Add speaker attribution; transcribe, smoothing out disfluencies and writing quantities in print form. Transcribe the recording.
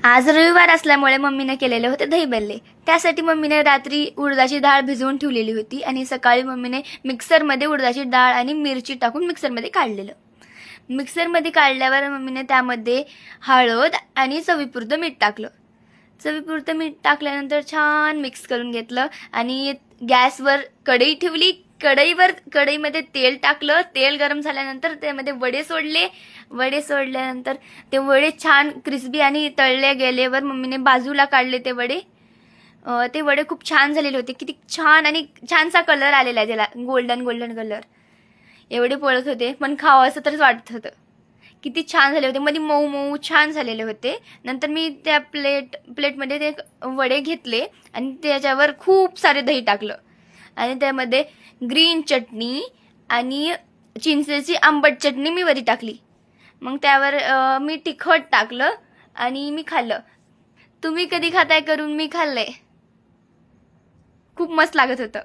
Speaker 1: आज रविवार असल्यामुळे मम्मीने केलेले होते दही भल्ले. त्यासाठी मम्मीने रात्री उडदाची डाळ भिजवून ठेवलेली होती आणि सकाळी मम्मीने मिक्सरमध्ये उडदाची डाळ आणि मिरची टाकून मिक्सरमध्ये काढलेलं. मिक्सरमध्ये काढल्यावर मम्मीने त्यामध्ये हळद आणि चवीपुरतं मीठ टाकलं. चवीपुरतं मीठ टाकल्यानंतर छान मिक्स करून घेतलं आणि गॅसवर कढई ठेवली. कढईमध्ये तेल टाकलं. तेल गरम झाल्यानंतर त्यामध्ये वडे सोडले. वडे सोडल्यानंतर ते वडे छान क्रिस्पी आणि तळले गेल्यावर मम्मीने बाजूला काढले ते वडे. ते वडे खूप छान झालेले होते. किती छान आणि छानसा कलर आलेला आहे त्याला, गोल्डन कलर. एवढे पळत होते पण खावं असं तरच वाटत होतं. किती छान झाले होते, मध्ये मऊ मऊ छान झालेले होते. नंतर मी त्या प्लेटमध्ये ते वडे घेतले आणि त्याच्यावर खूप सारे दही टाकलं आणि त्यामध्ये ग्रीन चटणी आणि चिंचेची आंबट चटणी मी वरी टाकली. मग त्यावर मी तिखट टाकलं आणि मी खाल्लं. तुम्ही कधी खाताय करून? मी खाल्लंय. खूप मस्त लागत होतं.